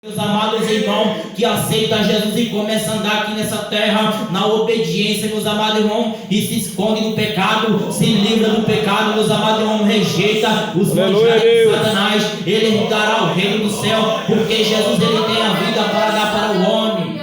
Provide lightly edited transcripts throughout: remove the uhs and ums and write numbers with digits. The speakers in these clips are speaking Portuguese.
Meus amados irmãos, que aceita Jesus e começa a andar aqui nessa terra na obediência, meus amados irmãos, e se esconde do pecado, se livra do pecado, meus amados irmãos, rejeita os manjares de Satanás, ele herdará o reino do céu, porque Jesus ele tem a vida para dar para o homem.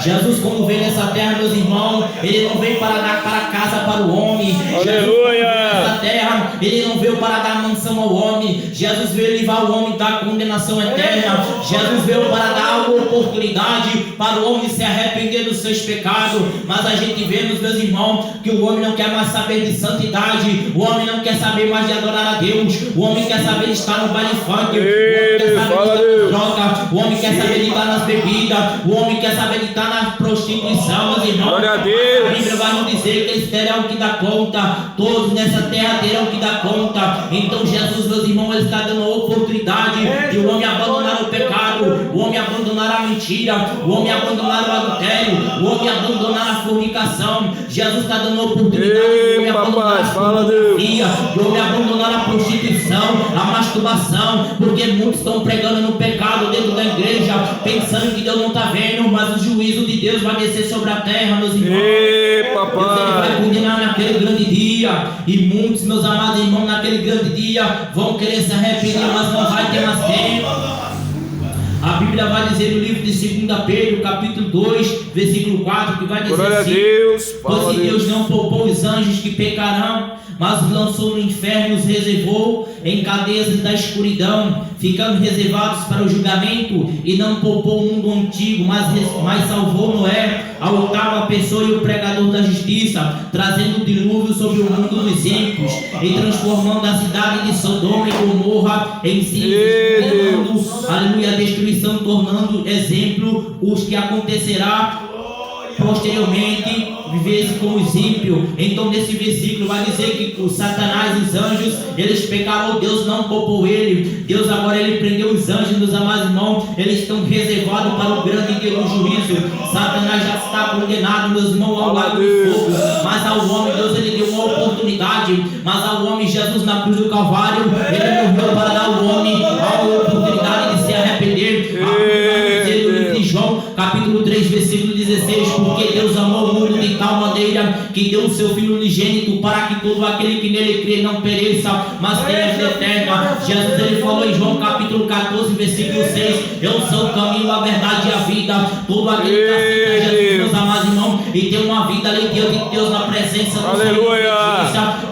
Jesus, quando veio nessa terra, meus irmãos, ele não veio para dar para casa para o homem. Aleluia! Nessa terra, ele não veio para dar mansão ao homem. Jesus veio livrar o homem da condenação eterna. Jesus veio para dar uma oportunidade para o homem se arrepender dos seus pecados. Mas a gente vê, meus irmãos, que o homem não quer mais saber de santidade. O homem não quer saber mais de adorar a Deus. O homem quer saber de estar no baile funk. O homem quer saber de estar na droga. O homem quer saber de estar nas bebidas. O homem quer saber de estar na prostituição, meus irmãos. Glória a Deus. A Bíblia vai nos dizer que eles terão que dar conta. Todos nessa terra terão que dar conta. Então Jesus, meus irmãos, ele está dando a oportunidade de o homem abandonar o pecado, o homem abandonar a mentira, o homem abandonar o adultério, o homem abandonar a fornicação. Jesus está dando a oportunidade de o homem abandonar a pornografia, de o homem abandonar a prostituição, a masturbação, porque muitos estão pregando no pecado dentro da igreja, pensando que Deus não está vendo, mas o juízo de Deus vai descer sobre a terra, meus irmãos. Deus ele vai condenar naquele grande dia. E muitos, meus amados irmãos, naquele grande dia vão querer se arrepender, mas não vai ter mais tempo. A Bíblia vai dizer no livro de 2 Pedro, capítulo 2, versículo 4, que vai dizer glória assim: a Deus, pois se Deus não poupou os anjos que pecarão, mas os lançou no inferno e os reservou em cadeias da escuridão, ficando reservados para o julgamento, e não poupou o mundo antigo, mas salvou Noé, a oitava pessoa e o pregador da justiça, trazendo o dilúvio sobre o mundo dos ímpios, e transformando a cidade de Sodoma e Gomorra em cinzas, aleluia, a destruição, tornando exemplo os que acontecerá posteriormente, vivesse como os ímpios. Então nesse versículo vai dizer que o Satanás e os anjos, eles pecaram, Deus não poupou ele. Deus agora ele prendeu os anjos, meus amados irmãos, eles estão reservados para o grande dia do juízo. Satanás já está condenado, meus irmãos, ao lago de fogo. Mas ao homem Deus ele deu uma oportunidade. Mas ao homem Jesus na cruz do Calvário, ele morreu para dar ao homem a oportunidade de se arrepender. João capítulo 3 versículo 16, porque Deus amou o mundo de tal maneira que deu o seu Filho unigênito para que todo aquele que nele crê não pereça, mas tenha vida eterna. Jesus ele falou em João capítulo 14 versículo 6, eu sou o caminho, a verdade e a vida. Todo aquele que aceita Jesus, meus amados irmãos, e tem uma vida ali diante de Deus na presença do Senhor.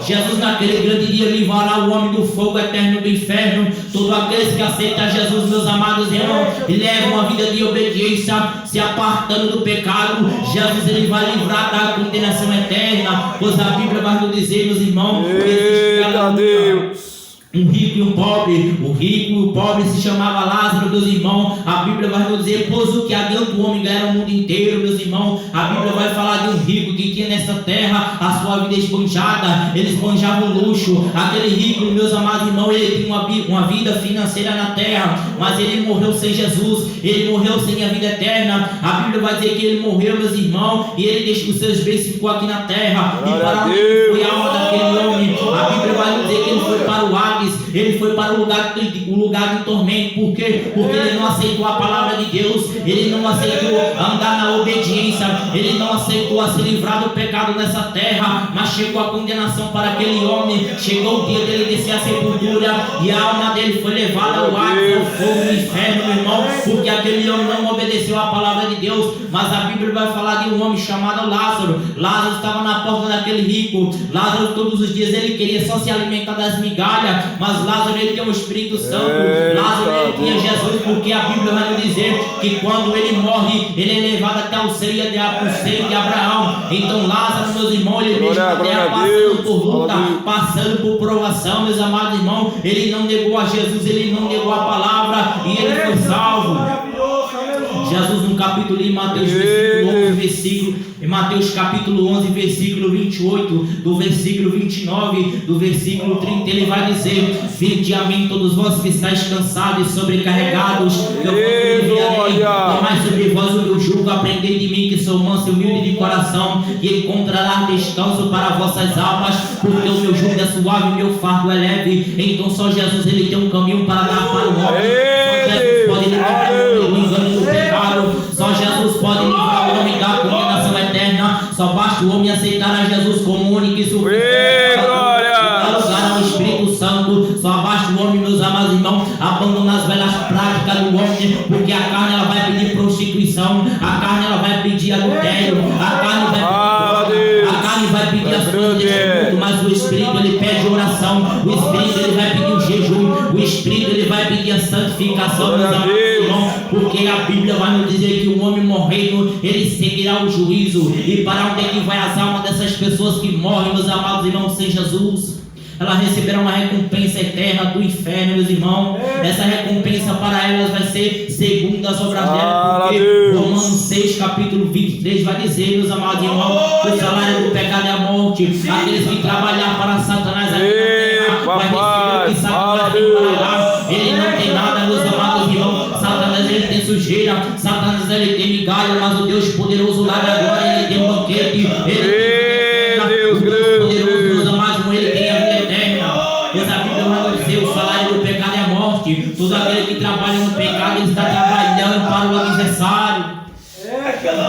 Jesus naquele grande dia livrará o homem do fogo eterno do inferno. Todos aqueles que aceitam Jesus, meus amados irmãos, e levam uma vida de obediência, se apartando do pecado, Jesus ele vai livrar da condenação eterna. Pois a Bíblia vai nos dizer, meus irmãos, um rico e um pobre. O rico e o pobre se chamava Lázaro, meus irmãos. A Bíblia vai nos dizer, pois o que adianta o homem ganhar o mundo inteiro, meus irmãos. A Bíblia vai falar de um rico que tinha nessa terra a sua vida esbanjada. Ele esbanjava o luxo. Aquele rico, meus amados irmãos, ele tinha uma vida financeira na terra, mas ele morreu sem Jesus. Ele morreu sem a vida eterna. A Bíblia vai dizer que ele morreu, meus irmãos, e ele deixou os seus bens e ficou aqui na terra. E para onde foi a alma daquele homem? A Bíblia vai nos dizer que ele foi para o Hades. Ele foi para o lugar de tormento. Por quê? Porque ele não aceitou a palavra de Deus. Ele não aceitou andar na obediência. Ele não aceitou a se livrar do pecado nessa terra. Mas chegou a condenação para aquele homem. Chegou o dia dele descer a sepultura, e a alma dele foi levada ao Hades, ao fogo do inferno, meu irmão. Porque aquele homem não obedeceu a palavra de Deus. Mas a Bíblia vai falar de um homem chamado Lázaro. Lázaro estava na porta daquele rico. Lázaro todos os dias ele queria só se alimentar das migalhas, mas Lázaro ele tinha o Espírito Santo. Lázaro ele tinha Jesus, porque a Bíblia vai nos dizer que quando ele morre, ele é levado até o seio de Abraão. Então Lázaro, meus irmãos, ele mesmo na terra passando por luta, passando por provação, meus amados irmãos, ele não negou a Jesus, ele não negou a palavra, e ele foi salvo. Jesus no capítulo em Mateus em Mateus capítulo 11, versículo 28, do versículo 29, do versículo 30, ele vai dizer: vinde a mim todos vós que estáis cansados e sobrecarregados, eu vos aliviarei. Tomai sobre vós o meu jugo, aprendei de mim que sou manso e humilde de coração, e encontrarás descanso para vossas almas, porque o meu jugo é suave e o meu fardo é leve. Então só Jesus ele tem um caminho para dar para o homem. Jesus pode livrar o homem do engano e do pecado. Só Jesus pode livrar o homem da condenação eterna. Só basta o homem aceitar a Jesus como único e suficiente. Dar lugar ao Espírito Santo. Só basta o homem, meus amados irmãos, abandonar as velhas práticas do homem, porque a carne ela vai pedir prostituição, a carne ela vai pedir adultério, a carne vai pedir as coisas deste mundo, mas o Espírito ele pede oração, o Espírito ele vai pedir o jejum, o Espírito ele vai pedir a santificação, meus amados irmãos, porque a Bíblia vai nos dizer que o homem morrendo ele seguirá o juízo. E para onde é que vai as almas dessas pessoas que morrem, meus amados irmãos, sem Jesus? Elas receberão uma recompensa eterna do inferno, meus irmãos. Essa recompensa para elas vai ser segundo as obras delas, porque Romanos 6, capítulo 23 vai dizer, meus amados irmãos, que o salário do pecado é a morte. Aqueles que trabalhar para Satanás vai receber o que Satanás tem para lá. Ele não tem nada, meus amados irmãos. Satanás ele tem sujeira, Satanás ele tem migalha, mas o Deus poderoso lá da glória ele tem um banquete. Deus poderoso, meus amados irmãos, ele tem a vida eterna. Deus, a Bíblia vai dizer, o salário do pecado é a morte. Todo aquele que trabalha no pecado, ele está trabalhando para o adversário.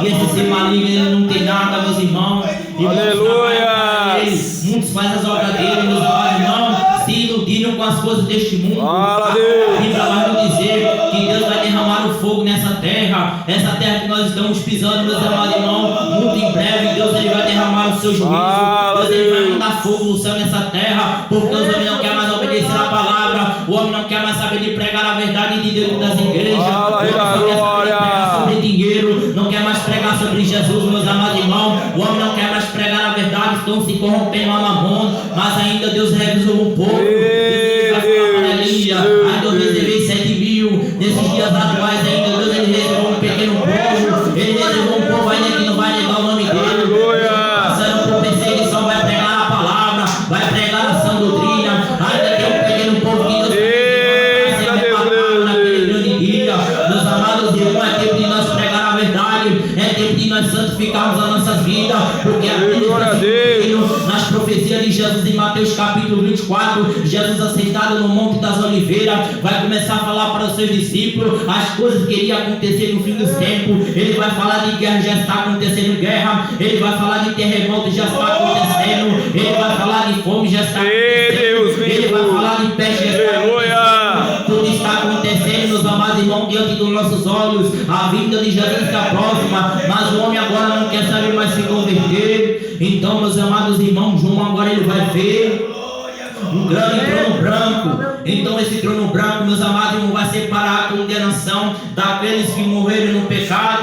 E esse ser maligno, ele não tem nada, meus irmãos. Aleluia! Muitos fazem as obras dele, meus irmãos, se iludiram com as coisas deste mundo. A Bíblia vai nos dizer que Deus vai derramar o fogo nessa terra. Essa terra que nós estamos pisando, meus amados irmãos, muito em breve Deus ele vai derramar o seu juízo. Deus ele vai mandar fogo no céu nessa terra, porque os homens não querem mais obedecer a palavra. O homem não quer mais saber de pregar a verdade de Deus das igrejas. O homem só quer saber de pregar sobre dinheiro, não quer mais pregar sobre Jesus, meus amados irmãos. O homem não quer mais pregar a verdade, estão se corrompendo a mamon, mas ainda Deus revisou um pouco. Ainda eu reservei 7.000 nesses dias atuais. Ainda Deus ele reservou um pequeno povo. Ele reservou um povo ainda que não vai negar o nome dele. Passando por perseguição, vai pregar a palavra, vai pregar a sã doutrina. Ainda tem um pequeno povo que Deus vai ser arrebatado naquele grande dia. Meus amados irmãos, é tempo de nós pregar a verdade, é tempo de nós santificarmos as nossas vidas, porque a Bíblia nas profecias de Jesus em Mateus capítulo 24, Jesus assentado no Monte das Oliveiras vai começar a falar para os seus discípulos as coisas que iriam acontecer no fim dos tempos. Ele vai falar de guerra, já está acontecendo guerra. Ele vai falar de terremoto, já está acontecendo. Ele vai falar de fome, já está acontecendo. Ele vai falar de peste, já está acontecendo. Tudo está acontecendo, meus amados irmãos, diante dos nossos olhos. A vinda de Jesus está próxima, mas o homem agora não quer saber mais se converter. Então, meus amados irmãos, João agora ele vai ver um grande trono branco. Então esse trono branco, meus amados irmãos, vai separar a condenação daqueles que morreram